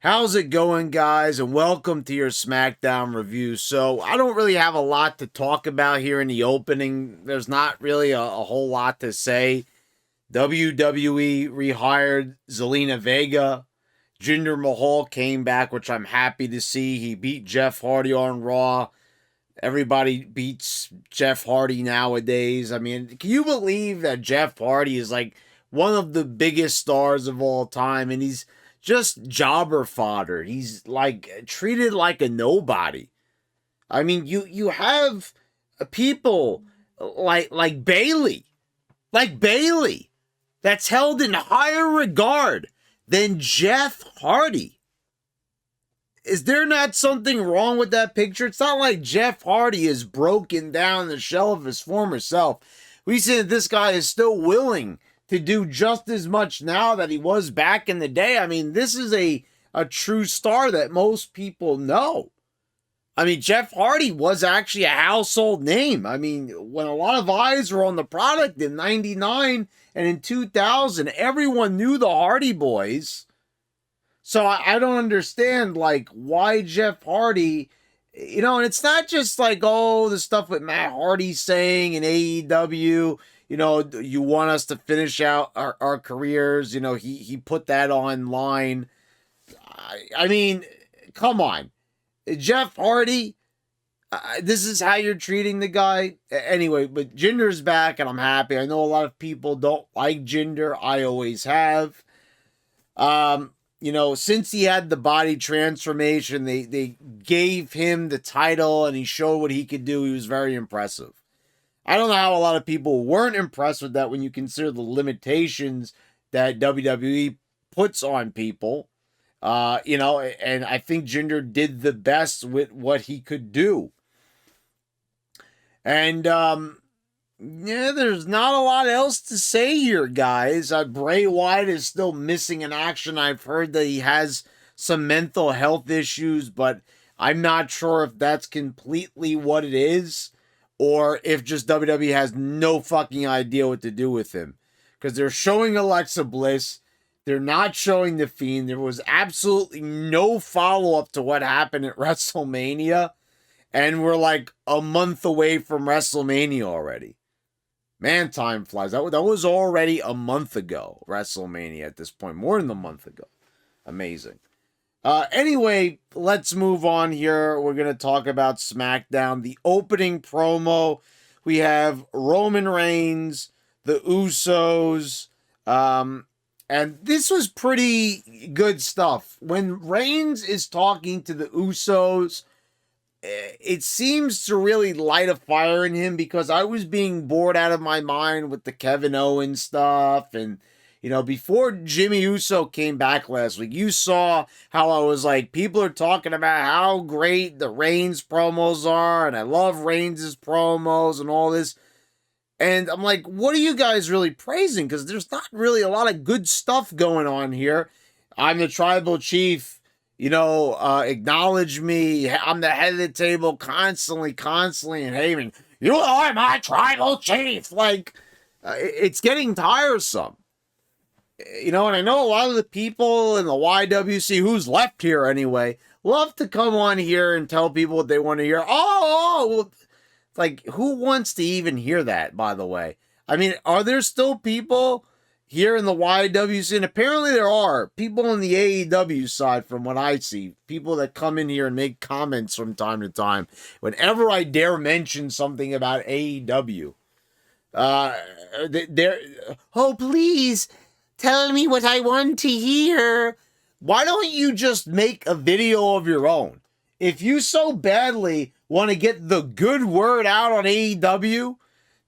How's it going, guys? And welcome to your SmackDown review. So, I don't really have a lot to talk about here in the opening. There's not really a whole lot to say. WWE rehired Zelina Vega. Jinder Mahal came back, which I'm happy to see. He beat Jeff Hardy on Raw. Everybody beats Jeff Hardy nowadays. I mean, can you believe that Jeff Hardy is like one of the biggest stars of all time, and he's just jobber fodder. He's like treated like a nobody. I mean, you have people like Bayley, that's held in higher regard than Jeff Hardy. Is there not something wrong with that picture? It's not like Jeff Hardy is broken down the shell of his former self. We see that this guy is still willing to do just as much now that he was back in the day. I mean, this is a true star that most people know. I mean, Jeff Hardy was actually a household name. I mean, when a lot of eyes were on the product in 99 and in 2000, everyone knew the Hardy Boys. So I don't understand, like, why Jeff Hardy, and it's not just like, oh, the stuff with Matt Hardy saying in AEW, you want us to finish out our careers. He put that online. I mean, come on. Jeff Hardy, this is how you're treating the guy? Anyway, but Jinder's back, and I'm happy. I know a lot of people don't like Jinder. I always have. Since he had the body transformation, they gave him the title, and he showed what he could do. He was very impressive. I don't know how a lot of people weren't impressed with that when you consider the limitations that WWE puts on people. And I think Jinder did the best with what he could do. And, there's not a lot else to say here, guys. Bray Wyatt is still missing in action. I've heard that he has some mental health issues, but I'm not sure if that's completely what it is, or if just WWE has no fucking idea what to do with him. Because they're showing Alexa Bliss. They're not showing The Fiend. There was absolutely no follow-up to what happened at WrestleMania. And we're like a month away from WrestleMania already. Man, time flies. That was already a month ago, WrestleMania at this point. More than a month ago. Amazing. Anyway, let's move on here. We're going to talk about SmackDown. The opening promo, we have Roman Reigns, the Usos, and this was pretty good stuff. When Reigns is talking to the Usos, it seems to really light a fire in him, because I was being bored out of my mind with the Kevin Owens stuff. And, before Jimmy Uso came back last week, you saw how I was like, people are talking about how great the Reigns promos are, and I love Reigns' promos and all this. And I'm like, what are you guys really praising? Because there's not really a lot of good stuff going on here. I'm the tribal chief. Acknowledge me. I'm the head of the table constantly, and Heyman, you are my tribal chief. Like, it's getting tiresome. And I know a lot of the people in the YWC, who's left here anyway, love to come on here and tell people what they want to hear. Well, like, who wants to even hear that, by the way? I mean, are there still people here in the YWC? And apparently there are people on the AEW side, from what I see, people that come in here and make comments from time to time whenever I dare mention something about AEW. Oh, please tell me what I want to hear. Why don't you just make a video of your own? If you so badly want to get the good word out on AEW,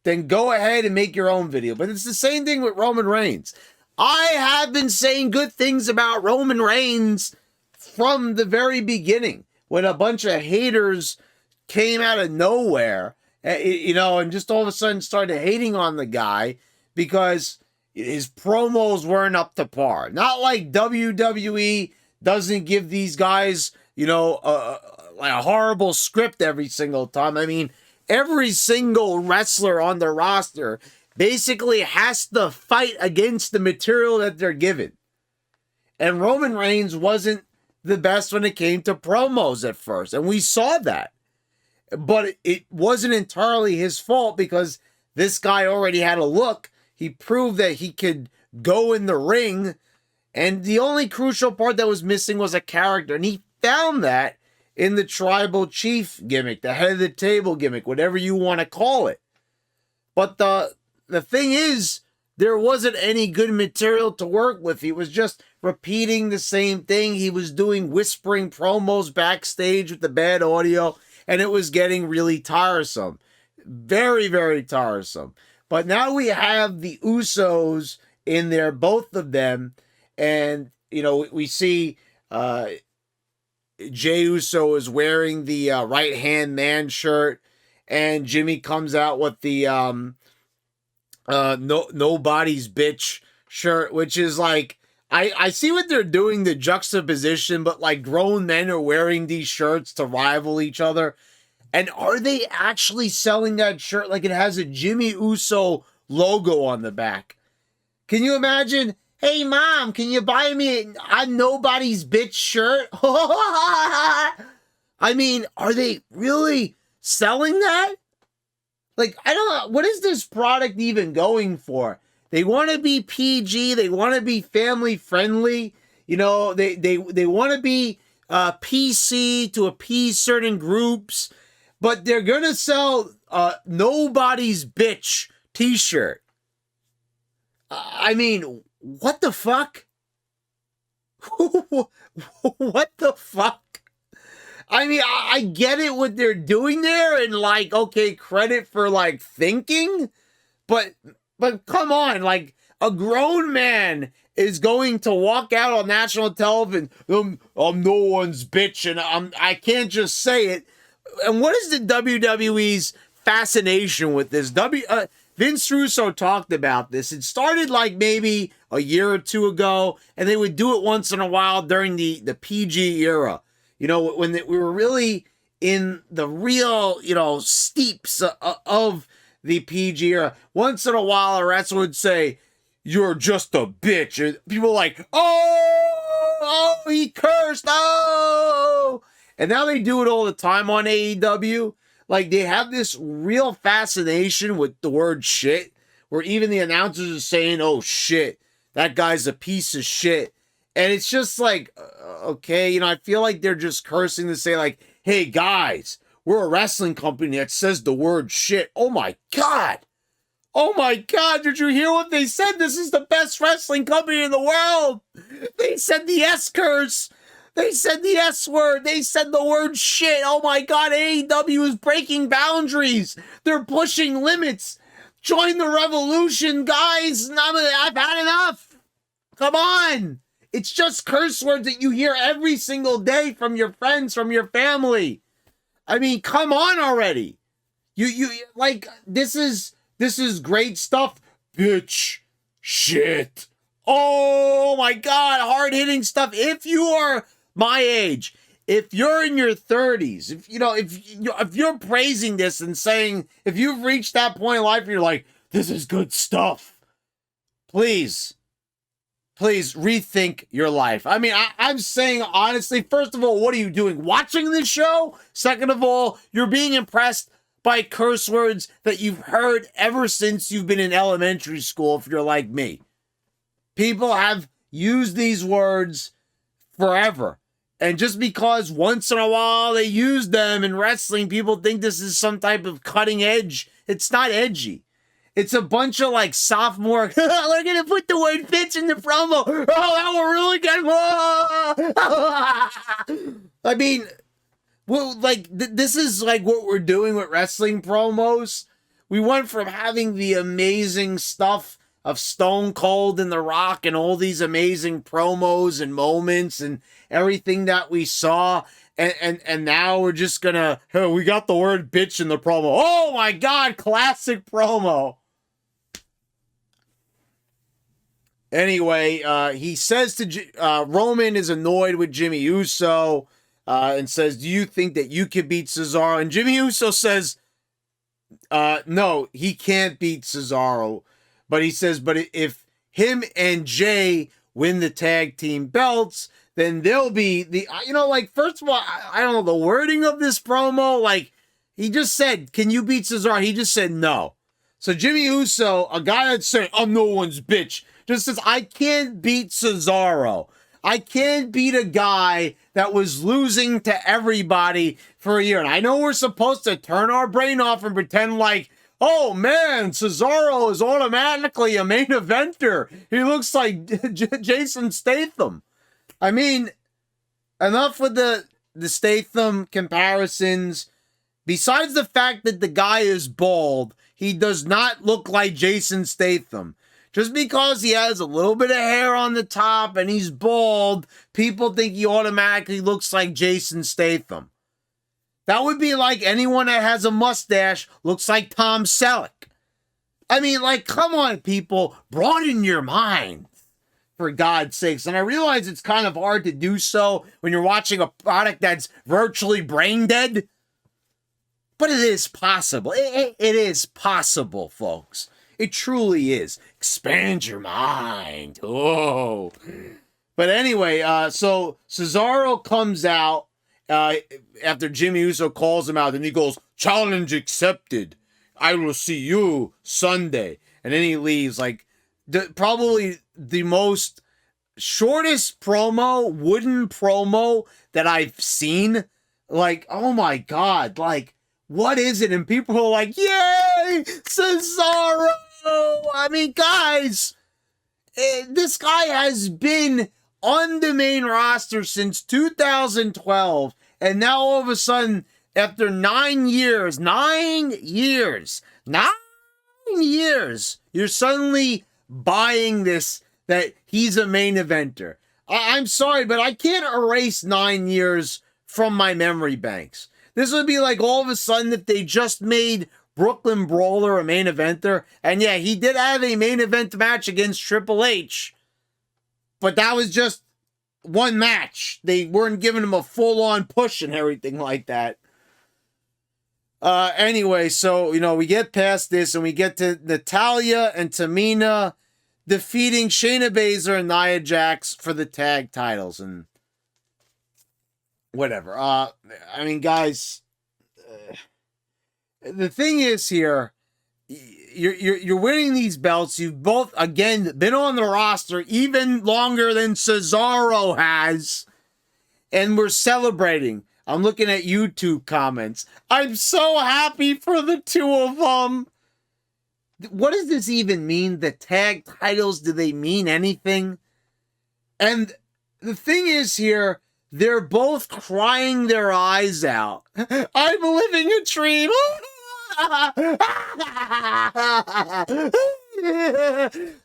then go ahead and make your own video. But it's the same thing with Roman Reigns. I have been saying good things about Roman Reigns from the very beginning, when a bunch of haters came out of nowhere, and just all of a sudden started hating on the guy because his promos weren't up to par. Not like WWE doesn't give these guys, like a horrible script every single time. I mean, every single wrestler on the roster basically has to fight against the material that they're given. And Roman Reigns wasn't the best when it came to promos at first. And we saw that. But it wasn't entirely his fault because this guy already had a look. He proved that he could go in the ring. And the only crucial part that was missing was a character. And he found that in the tribal chief gimmick, the head of the table gimmick, whatever you want to call it. But the thing is, there wasn't any good material to work with. He was just repeating the same thing. He was doing whispering promos backstage with the bad audio, and it was getting really tiresome. Very, very tiresome. But now we have the Usos in there, both of them, and, we see Jey Uso is wearing the right-hand man shirt, and Jimmy comes out with the nobody's bitch shirt, which is like, I see what they're doing, the juxtaposition, but like grown men are wearing these shirts to rival each other. And are they actually selling that shirt like it has a Jimmy Uso logo on the back? Can you imagine? Hey, Mom, can you buy me a nobody's bitch shirt? I mean, are they really selling that? Like, I don't know. What is this product even going for? They want to be PG. They want to be family friendly. They want to be PC to appease certain groups. But they're going to sell nobody's bitch t-shirt. I mean, what the fuck? What the fuck? I mean, I get it what they're doing there, and like, okay, credit for like thinking, but come on, like a grown man is going to walk out on national television. I'm no one's bitch, and I can't just say it. And what is the WWE's fascination with this? Vince Russo talked about this. It started like maybe a year or two ago, and they would do it once in a while during the PG era. When we were really in the real, steeps of the PG era. Once in a while, a wrestler would say, "You're just a bitch." And people were like, oh, he cursed, oh. And now they do it all the time on AEW. Like, they have this real fascination with the word shit, where even the announcers are saying, "Oh, shit, that guy's a piece of shit." And it's just like, okay, I feel like they're just cursing to say like, "Hey, guys, we're a wrestling company that says the word shit." Oh, my God. Oh, my God. Did you hear what they said? This is the best wrestling company in the world. They said the S curse. They said the S word. They said the word shit. Oh, my God. AEW is breaking boundaries. They're pushing limits. Join the revolution, guys. I've had enough. Come on. It's just curse words that you hear every single day from your friends, from your family. I mean, come on already. You like, this is great stuff. Bitch. Shit. Oh my God. Hard-hitting stuff. If you are my age, if you're in your 30s, if you're praising this and saying, if you've reached that point in life, you're like, this is good stuff. Please rethink your life. I mean, I'm saying honestly, first of all, what are you doing? Watching this show? Second of all, you're being impressed by curse words that you've heard ever since you've been in elementary school, if you're like me. People have used these words forever. And just because once in a while they use them in wrestling, people think this is some type of cutting edge. It's not edgy. It's a bunch of like sophomore, we're going to put the word bitch in the promo. Oh, that will really get, I mean, well, like, this is like what we're doing with wrestling promos. We went from having the amazing stuff of Stone Cold and The Rock and all these amazing promos and moments and everything that we saw. And now we're just gonna, hey, we got the word bitch in the promo. Oh my God, classic promo. Anyway, he says to Roman is annoyed with Jimmy Uso and says, "Do you think that you could beat Cesaro?" And Jimmy Uso says, no, he can't beat Cesaro. But he says, but if him and Jay win the tag team belts, then they'll be the, like, first of all, I don't know the wording of this promo. Like, he just said, can you beat Cesaro? He just said no. So Jimmy Uso, a guy that's saying, I'm no one's bitch, just says, I can't beat Cesaro. I can't beat a guy that was losing to everybody for a year. And I know we're supposed to turn our brain off and pretend like, oh man, Cesaro is automatically a main eventer. He looks like Jason Statham. I mean, enough with the Statham comparisons. Besides the fact that the guy is bald, he does not look like Jason Statham. Just because he has a little bit of hair on the top and he's bald, people think he automatically looks like Jason Statham. That would be like anyone that has a mustache looks like Tom Selleck. I mean, like, come on, people. Broaden your mind, for God's sakes. And I realize it's kind of hard to do so when you're watching a product that's virtually brain dead. But it is possible. It is possible, folks. It truly is. Expand your mind. Oh. But anyway, so Cesaro comes out after Jimmy Uso calls him out, and he goes, challenge accepted. I will see you Sunday. And then he leaves. Like, probably the most shortest promo, wooden promo that I've seen. Like, oh my God. Like, what is it? And people are like, yay, Cesaro. I mean, guys, this guy has been on the main roster since 2012. And now all of a sudden, after 9 years, you're suddenly buying this, that he's a main eventer. I'm sorry, but I can't erase 9 years from my memory banks. This would be like all of a sudden if they just made Brooklyn Brawler a main eventer. And yeah, he did have a main event match against Triple H. But that was just one match. They weren't giving him a full-on push and everything like that. Anyway, so, we get past this and we get to Natalya and Tamina defeating Shayna Baszler and Nia Jax for the tag titles. And whatever. I mean, guys, the thing is here, you're winning these belts. You've both, again, been on the roster even longer than Cesaro has, and we're celebrating. I'm looking at YouTube comments. I'm so happy for the two of them. What does this even mean? The tag titles, do they mean anything? And the thing is here, they're both crying their eyes out. I'm living a dream.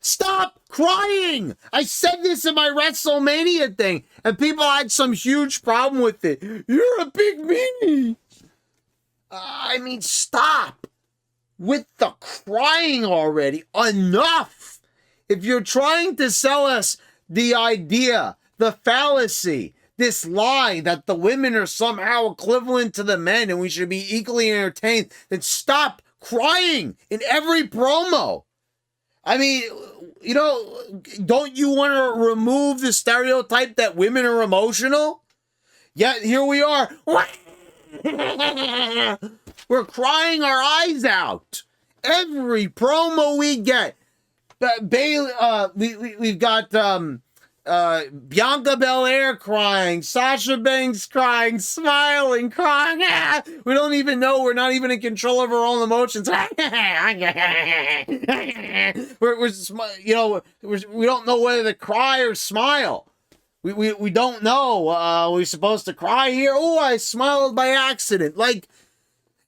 Stop crying. I said this in my WrestleMania thing, and people had some huge problem with it. You're a big meanie. I mean, stop with the crying already. Enough. If you're trying to sell us the idea, the fallacy, this lie that the women are somehow equivalent to the men and we should be equally entertained, then stop crying in every promo. I mean, don't you want to remove the stereotype that women are emotional? Yet here we are. We're crying our eyes out. Every promo we get. Bayley, we've got Bianca Belair crying, Sasha Banks crying, smiling, crying. We don't even know. We're not even in control of our own emotions. We don't know whether to cry or smile. We don't know. We're supposed to cry here. Oh, I smiled by accident. Like,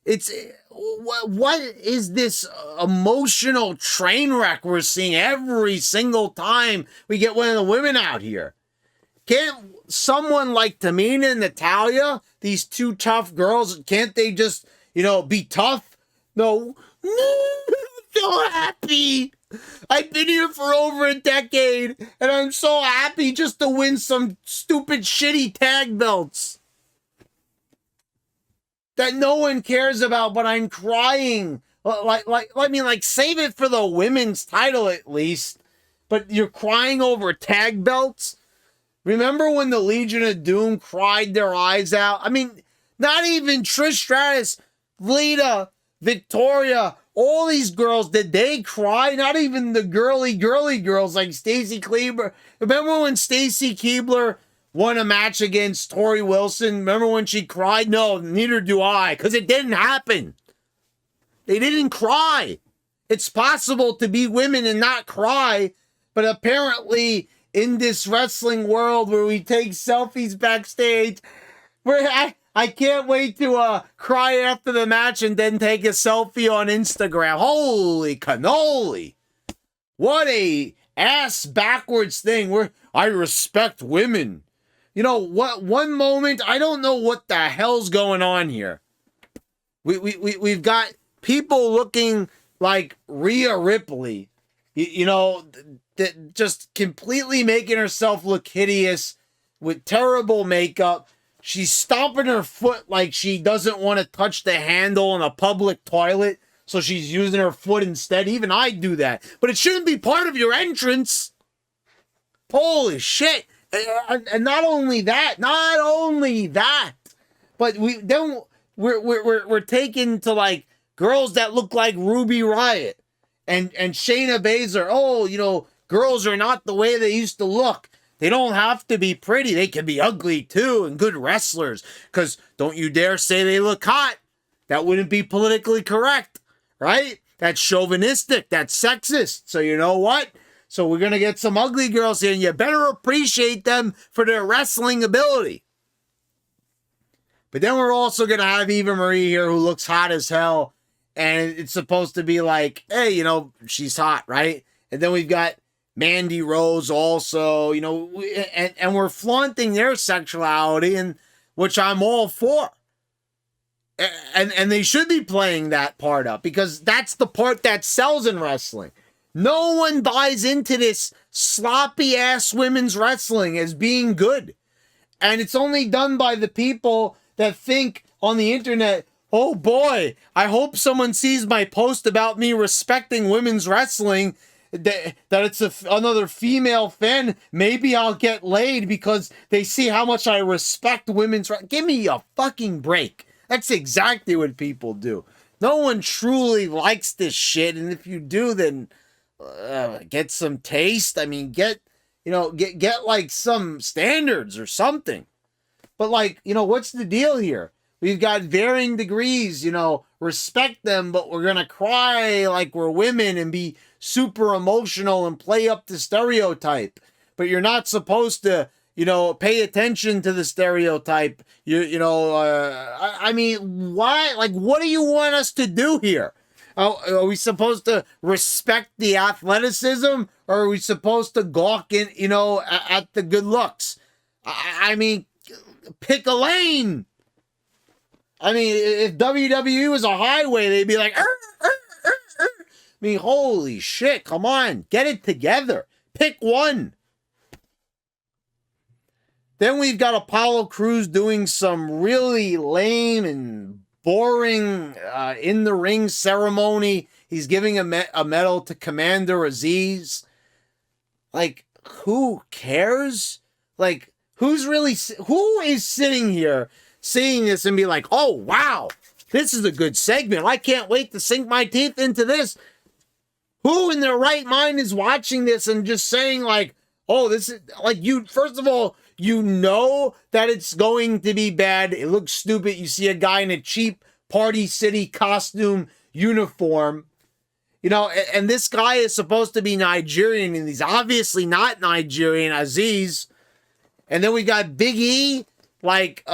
it's what is this emotional train wreck we're seeing every single time we get one of the women out here? Can't someone like Tamina and Natalya, these two tough girls, can't they just, be tough? No, I'm so happy. I've been here for over a decade, and I'm so happy just to win some stupid, shitty tag belts that no one cares about, but I'm crying. Like, save it for the women's title at least. But you're crying over tag belts? Remember when the Legion of Doom cried their eyes out? I mean, not even Trish Stratus, Lita, Victoria, all these girls, did they cry? Not even the girly girls like Stacy Keibler. Remember when Stacy Keibler won a match against Tori Wilson? Remember when she cried? No, neither do I, because it didn't happen. They didn't cry. It's possible to be women and not cry, but apparently in this wrestling world where we take selfies backstage, I can't wait to cry after the match and then take a selfie on Instagram. Holy cannoli. What a ass backwards thing. I respect women. You know what? One moment, I don't know what the hell's going on here. We've got people looking like Rhea Ripley, you know, just completely making herself look hideous with terrible makeup. She's stomping her foot like she doesn't want to touch the handle in a public toilet, so she's using her foot instead. Even I do that. But it shouldn't be part of your entrance. Holy shit. And not only that, but we're taken to like girls that look like Ruby Riott and Shayna Baszler. Oh, you know, girls are not the way they used to look. They don't have to be pretty. They can be ugly too and good wrestlers. Because don't you dare say they look hot. That wouldn't be politically correct, right? That's chauvinistic. That's sexist. So you know what? So we're going to get some ugly girls here, and you better appreciate them for their wrestling ability. But then we're also going to have Eva Marie here who looks hot as hell. And it's supposed to be like, hey, you know, she's hot, right? And then we've got Mandy Rose also, you know, and we're flaunting their sexuality, and which I'm all for. And they should be playing that part up because that's the part that sells in wrestling. No one buys into this sloppy ass women's wrestling as being good. And it's only done by the people that think on the internet, oh boy, I hope someone sees my post about me respecting women's wrestling, that it's another female fan. Maybe I'll get laid because they see how much I respect women's wrestling. Give me a fucking break. That's exactly what people do. No one truly likes this shit, and if you do, then get some taste. I mean, get like some standards or something. But like, you know, what's the deal here? We've got varying degrees, you know, respect them, but we're going to cry like we're women and be super emotional and play up the stereotype. But you're not supposed to, you know, pay attention to the stereotype. I mean, why? Like, what do you want us to do here? Are we supposed to respect the athleticism, or are we supposed to gawk in, you know, at the good looks? I mean, pick a lane. I mean, if WWE was a highway, they'd be like, I mean, holy shit, come on, get it together. Pick one. Then we've got Apollo Crews doing some really lame and boring in-the-ring ceremony. He's giving a medal to Commander Aziz. Like, who cares? Like, who is sitting here seeing this and be like, oh, wow, this is a good segment. I can't wait to sink my teeth into this. Who in their right mind is watching this and just saying like, oh, this is like, you, first of all, you know that it's going to be bad. It looks stupid. You see a guy in a cheap Party City costume uniform, you know, and this guy is supposed to be Nigerian, and he's obviously not Nigerian, Aziz. And then we got Big E, like,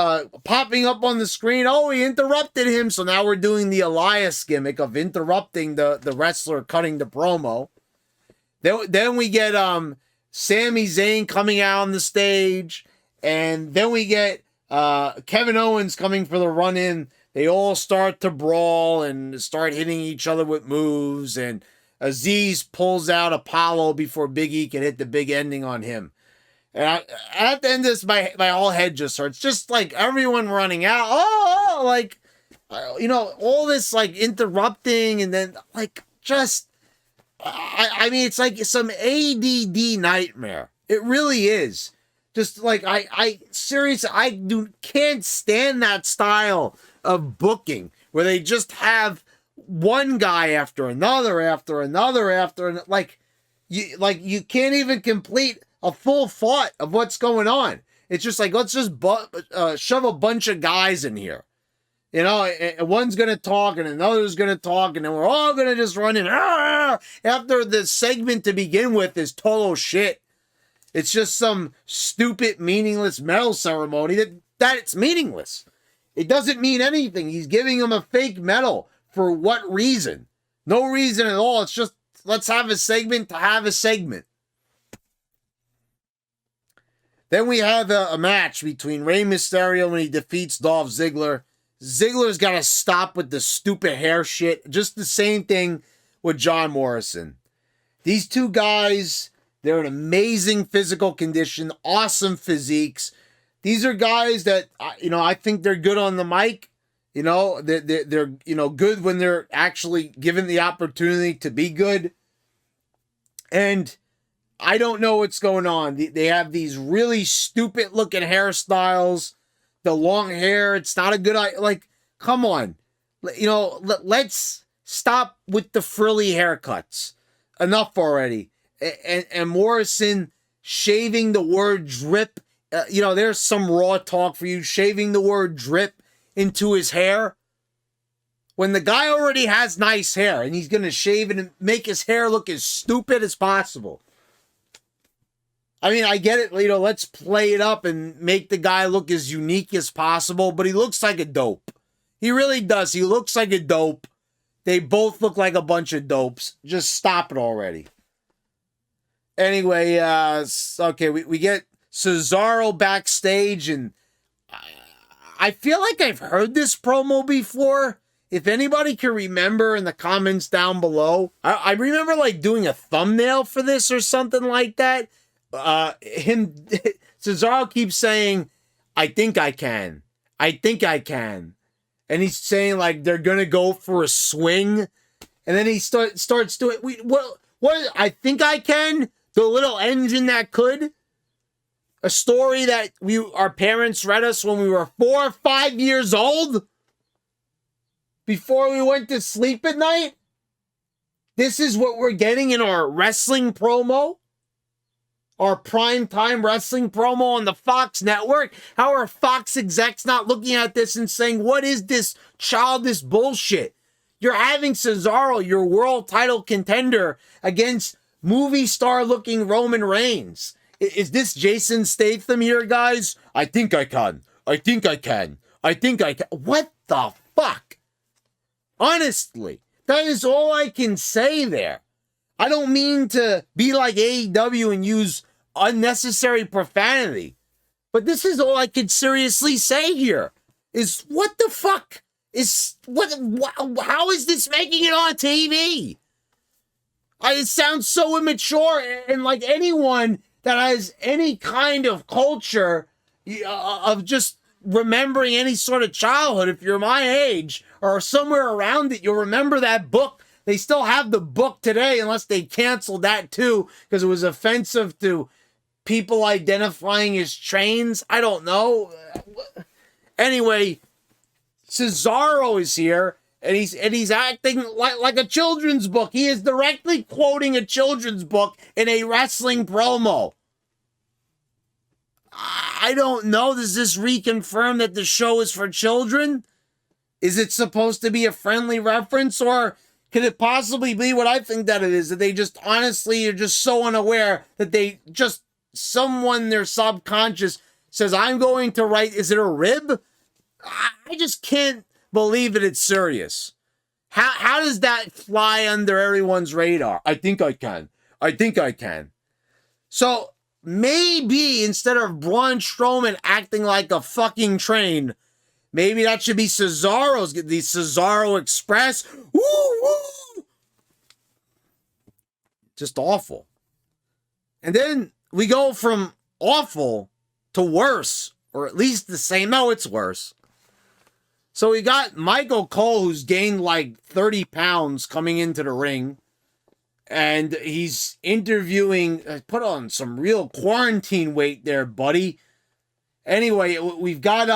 popping up on the screen. Oh, he interrupted him. So now we're doing the Elias gimmick of interrupting the wrestler cutting the promo. Then we get Sami Zayn coming out on the stage. And then we get Kevin Owens coming for the run-in. They all start to brawl and start hitting each other with moves. And Aziz pulls out Apollo before Big E can hit the big ending on him. And at the end of this, my whole head just hurts. Just like everyone running out. Oh, like, you know, all this like interrupting, and then like just, I mean, it's like some ADD nightmare. It really is. Just like I seriously, can't stand that style of booking where they just have one guy after another, like you can't even complete a full thought of what's going on. It's just like, let's just shove a bunch of guys in here. You know, and one's going to talk and another's going to talk, and then we're all going to just run in. After the segment to begin with is total shit. It's just some stupid, meaningless medal ceremony that it's meaningless. It doesn't mean anything. He's giving him a fake medal. For what reason? No reason at all. It's just, let's have a segment to have a segment. Then we have a match between Rey Mysterio when he defeats Dolph Ziggler. Ziggler's got to stop with the stupid hair shit. Just the same thing with John Morrison. These two guys, they're in amazing physical condition, awesome physiques. These are guys that, I think they're good on the mic. They're good when they're actually given the opportunity to be good. And I don't know what's going on. They have these really stupid looking hairstyles. The long hair, it's not a good idea. Like, come on. Let's stop with the frilly haircuts. Enough already. And Morrison shaving the word drip. There's some raw talk for you. Shaving the word drip into his hair. When the guy already has nice hair and he's going to shave it and make his hair look as stupid as possible. I mean, I get it, let's play it up and make the guy look as unique as possible, but he looks like a dope. He really does. He looks like a dope. They both look like a bunch of dopes. Just stop it already. Anyway, okay, we get Cesaro backstage, and I feel like I've heard this promo before. If anybody can remember in the comments down below, I remember doing a thumbnail for this or something like that. Cesaro keeps saying, I think I can. And he's saying they're going to go for a swing. And then he starts doing, what, I think I can? The little engine that could? A story that our parents read us when we were 4 or 5 years old? Before we went to sleep at night? This is what we're getting in our wrestling promo? Our primetime wrestling promo on the Fox network? How are Fox execs not looking at this and saying, what is this childish bullshit? You're having Cesaro, your world title contender, against movie star looking Roman Reigns. Is this Jason Statham here, guys? I think I can. What the fuck? Honestly, that is all I can say there. I don't mean to be like AEW and use unnecessary profanity, but this is all I could seriously say here. Is what the fuck? How is this making it on TV? It sounds so immature, and like anyone that has any kind of culture of just remembering any sort of childhood, if you're my age or somewhere around it, you'll remember that book. They still have the book today, unless they canceled that too, because it was offensive to people identifying as trains. I don't know. Anyway, Cesaro is here, and he's acting like a children's book. He is directly quoting a children's book in a wrestling promo. I don't know. Does this reconfirm that the show is for children? Is it supposed to be a friendly reference, or could it possibly be what I think that it is? That they just honestly are just so unaware that someone, their subconscious says, I'm going to write, is it a rib? I just can't believe that it's serious. How does that fly under everyone's radar? I think I can. So maybe instead of Braun Strowman acting like a fucking train, maybe that should be Cesaro's, the Cesaro Express. Woo, woo. Just awful. And then we go from awful to worse, or at least the same. No, it's worse. So we got Michael Cole, who's gained 30 pounds, coming into the ring. And he's interviewing, put on some real quarantine weight there, buddy. Anyway, we've got,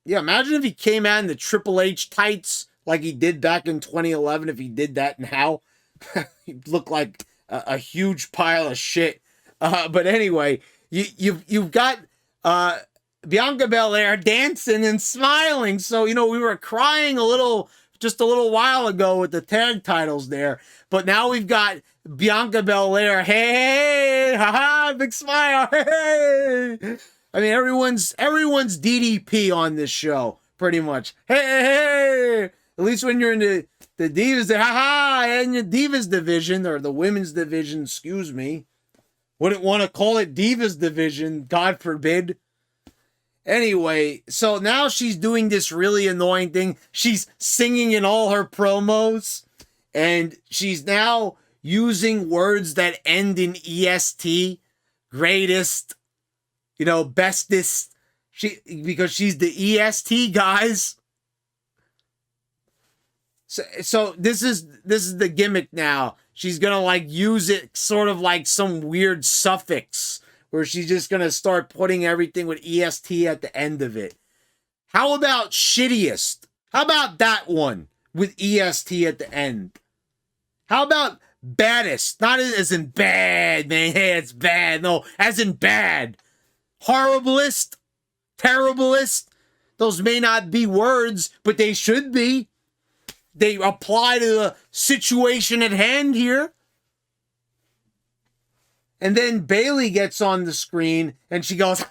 yeah, imagine if he came out in the Triple H tights like he did back in 2011, if he did that now. He'd look like a huge pile of shit. But anyway, you've got Bianca Belair dancing and smiling. So, you know, we were crying just a little while ago with the tag titles there. But now we've got Bianca Belair. Hey, haha, big smile. Hey. I mean, everyone's DDP on this show, pretty much. Hey. At least when you're in the Divas, haha, and the Divas division, or the women's division, excuse me. Wouldn't want to call it Divas division, God forbid. Anyway, so now she's doing this really annoying thing. She's singing in all her promos, and she's now using words that end in EST, greatest, you know, bestest, because she's the EST, guys. So this is the gimmick now. She's gonna like use it sort of like some weird suffix where she's just gonna start putting everything with EST at the end of it. How about shittiest? How about that one with EST at the end? How about baddest? Not as in bad, man. Hey, it's bad. No, as in bad. Horriblest, terriblest. Those may not be words, but they should be. They apply to the situation at hand here. And then Bayley gets on the screen and she goes,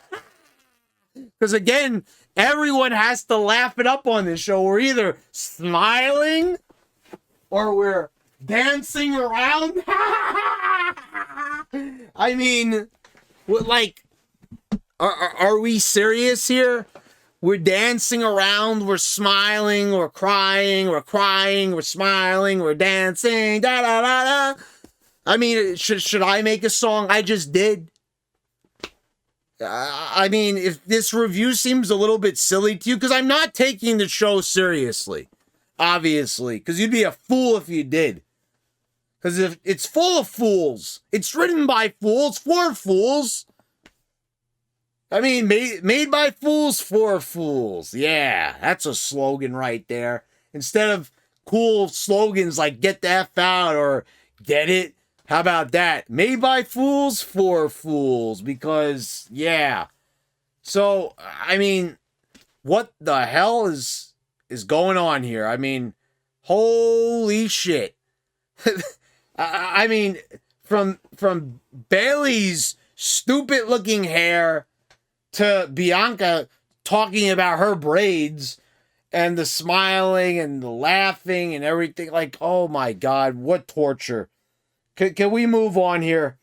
because again, everyone has to laugh it up on this show. We're either smiling or we're dancing around. I mean, like, are we serious here? We're dancing around, we're smiling, we're crying, we're smiling, we're dancing, da da da da. I mean, should I make a song? I just did. I mean, if this review seems a little bit silly to you, because I'm not taking the show seriously, obviously, because you'd be a fool if you did. Because if it's full of fools, it's written by fools for fools. I mean, made by fools for fools. Yeah, that's a slogan right there. Instead of cool slogans like get the F out or get it, how about that? Made by fools for fools. Because, yeah. So, I mean, what the hell is going on here? I mean, holy shit. I mean, from Bayley's stupid looking hair to Bianca talking about her braids and the smiling and the laughing and everything. Like, oh my God, what torture. Can we move on here?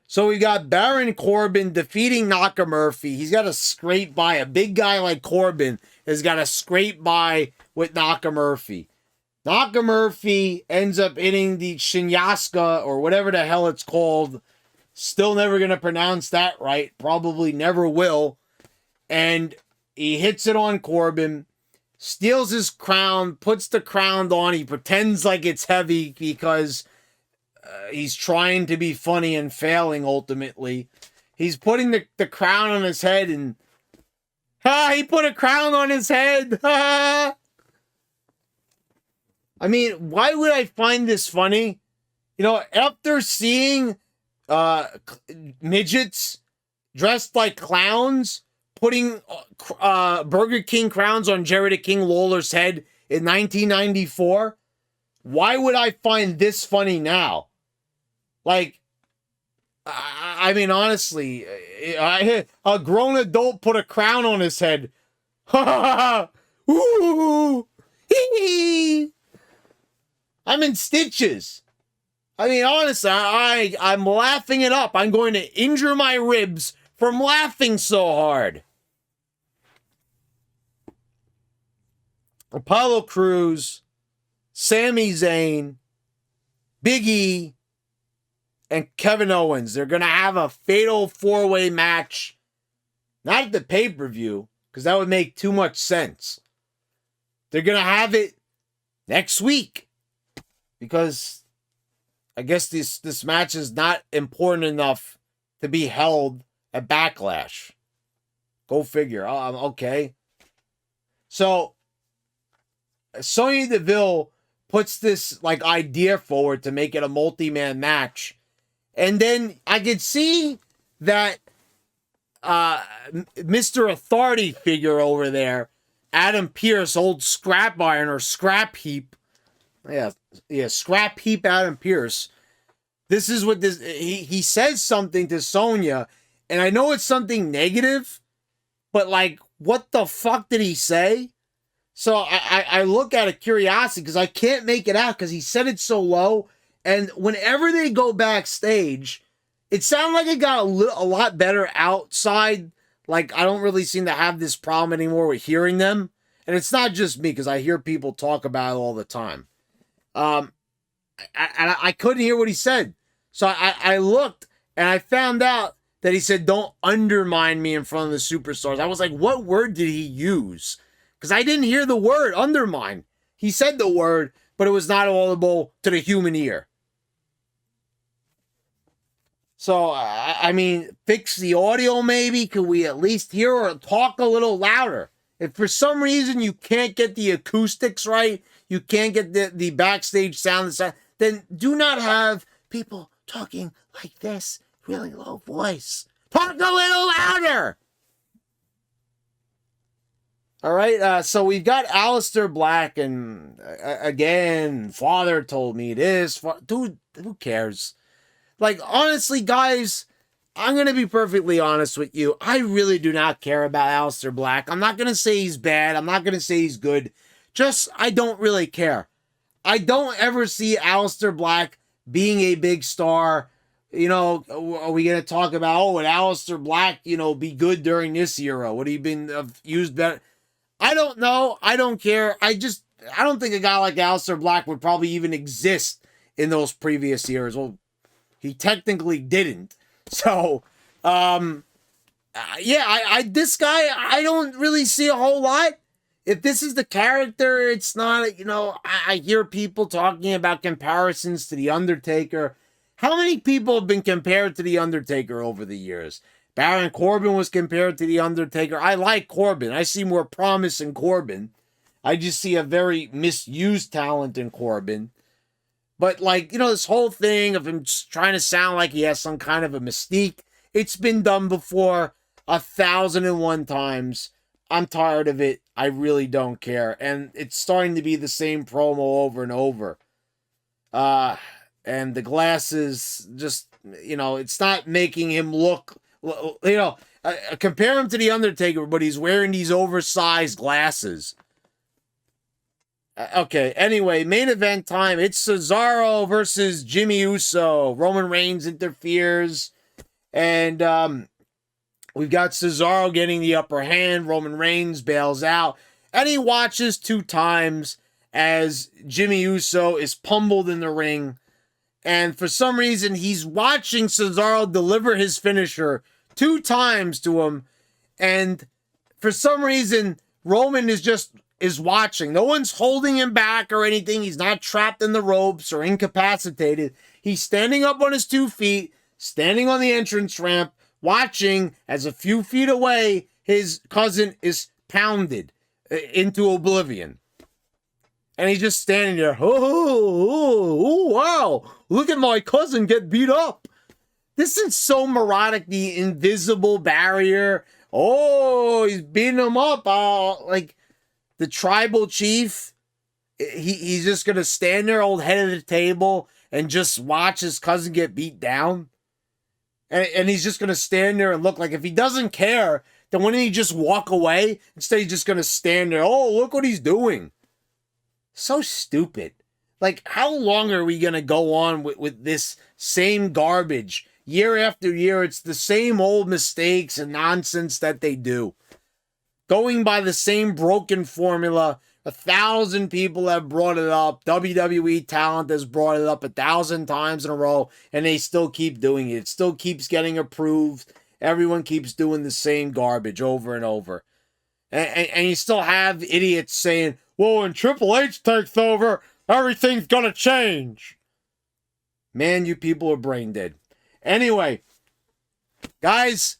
So we got Baron Corbin defeating Nakamura. He's got to scrape by. A big guy like Corbin has got to scrape by with Nakamura. Nakamura ends up hitting the Shinyaska or whatever the hell it's called. Still never going to pronounce that right. Probably never will. And he hits it on Corbin. Steals his crown. Puts the crown on. He pretends like it's heavy because he's trying to be funny and failing ultimately. He's putting the crown on his head and... he put a crown on his head. I mean, why would I find this funny? You know, after seeing midgets dressed like clowns putting Burger King crowns on Jerry the King Lawler's head in 1994, why would I find this funny now? Like, I mean, honestly, a grown adult put a crown on his head. Ooh, hee. I'm in stitches. I mean, honestly, I'm laughing it up. I'm going to injure my ribs from laughing so hard. Apollo Crews, Sami Zayn, Big E, and Kevin Owens. They're going to have a fatal four-way match. Not at the pay-per-view, because that would make too much sense. They're going to have it next week. Because I guess this match is not important enough to be held at Backlash. Go figure. Okay. So Sonya Deville puts this like idea forward to make it a multi-man match. And then I could see that Mr. Authority figure over there, Adam Pearce, old scrap iron or scrap heap. Yeah, scrap heap Adam Pearce. This is what this he says something to Sonya, and I know it's something negative, but like, what the fuck did he say? So I look at it curiosity because I can't make it out because he said it so low. And whenever they go backstage, it sounded like it got a lot better outside. Like, I don't really seem to have this problem anymore with hearing them. And it's not just me because I hear people talk about it all the time. I couldn't hear what he said. So I looked and I found out that he said, "Don't undermine me in front of the superstars." I was like, what word did he use? Because I didn't hear the word undermine. He said the word, but it was not audible to the human ear. So, I mean, fix the audio maybe? Could we at least hear or talk a little louder? If for some reason you can't get the acoustics right, you can't get the backstage sound, then do not have people talking like this, really low voice. Talk a little louder! All right, so we've got Aleister Black, and again, father told me this. Dude, who cares? Like, honestly, guys, I'm going to be perfectly honest with you. I really do not care about Aleister Black. I'm not going to say he's bad. I'm not going to say he's good. Just, I don't really care. I don't ever see Aleister Black being a big star. You know, are we going to talk about, would Aleister Black, be good during this era? Would he been used better? I don't know. I don't care. I don't think a guy like Aleister Black would probably even exist in those previous years. Well, he technically didn't. So, this guy, I don't really see a whole lot. If this is the character, it's not, I hear people talking about comparisons to The Undertaker. How many people have been compared to The Undertaker over the years? Baron Corbin was compared to The Undertaker. I like Corbin. I see more promise in Corbin. I just see a very misused talent in Corbin. But, this whole thing of him trying to sound like he has some kind of a mystique, it's been done before 1,001 times. I'm tired of it. I really don't care. And it's starting to be the same promo over and over. And the glasses just, it's not making him look, compare him to The Undertaker, but he's wearing these oversized glasses. Okay, anyway, main event time. It's Cesaro versus Jimmy Uso. Roman Reigns interferes. And we've got Cesaro getting the upper hand. Roman Reigns bails out. And he watches 2 times as Jimmy Uso is pummeled in the ring. And for some reason, he's watching Cesaro deliver his finisher 2 times to him. And for some reason, Roman is watching. No one's holding him back or anything. He's not trapped in the ropes or incapacitated. He's standing up on his 2 feet, standing on the entrance ramp, watching as a few feet away, his cousin is pounded into oblivion. And he's just standing there. Oh, wow. Look at my cousin get beat up. This is so neurotic, the invisible barrier. Oh, he's beating him up. The tribal chief, he's just going to stand there, old head of the table, and just watch his cousin get beat down. And he's just going to stand there and look like, if he doesn't care, then why don't he just walk away? Instead, he's just going to stand there. Oh, look what he's doing. So stupid. Like, how long are we going to go on with this same garbage? Year after year, it's the same old mistakes and nonsense that they do. Going by the same broken formula. 1,000 people have brought it up. WWE talent has brought it up 1,000 times in a row, and they still keep doing it. It still keeps getting approved. Everyone keeps doing the same garbage over and over. And you still have idiots saying, well, when Triple H takes over, everything's going to change. Man, you people are brain dead. Anyway, guys,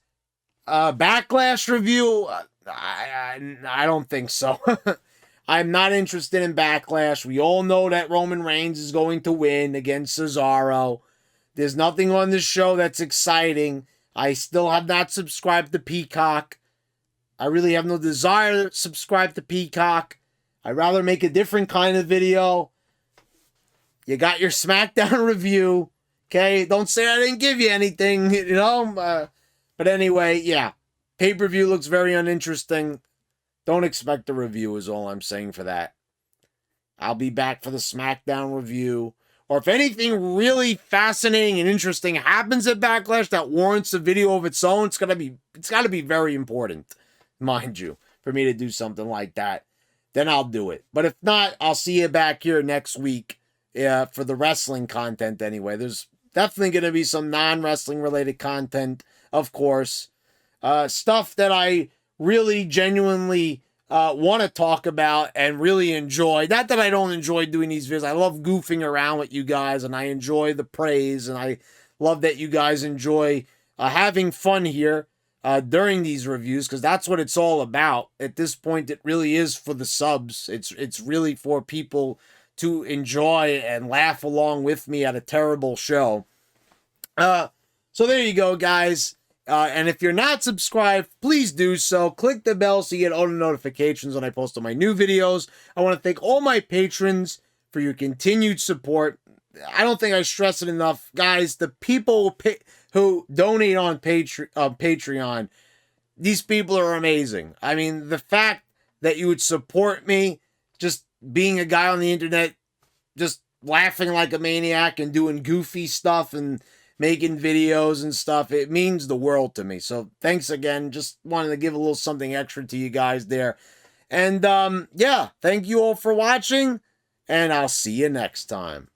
Backlash review, I don't think so. I'm not interested in Backlash. We all know that Roman Reigns is going to win against Cesaro. There's nothing on this show that's exciting. I still have not subscribed to Peacock. I really have no desire to subscribe to Peacock. I'd rather make a different kind of video. You got your SmackDown review. Okay? Don't say I didn't give you anything, you know? But anyway, yeah. Pay-per-view looks very uninteresting. Don't expect a review is all I'm saying for that. I'll be back for the SmackDown review. Or if anything really fascinating and interesting happens at Backlash that warrants a video of its own, it's got to be very important, mind you, for me to do something like that. Then I'll do it. But if not, I'll see you back here next week for the wrestling content anyway. There's definitely going to be some non-wrestling related content, of course. Stuff that I really genuinely want to talk about and really enjoy. Not that I don't enjoy doing these videos. I love goofing around with you guys, and I enjoy the praise, and I love that you guys enjoy having fun here during these reviews, because that's what it's all about. At this point, it really is for the subs. It's really for people to enjoy and laugh along with me at a terrible show. So there you go, guys. And if you're not subscribed, please do so. Click the bell so you get all the notifications when I post on my new videos. I want to thank all my patrons for your continued support. I don't think I stress it enough. Guys, the people who donate on Patreon, these people are amazing. I mean, the fact that you would support me just being a guy on the internet, just laughing like a maniac and doing goofy stuff and making videos and stuff, it means the world to me. So thanks again. Just wanted to give a little something extra to you guys there. And yeah, thank you all for watching, and I'll see you next time.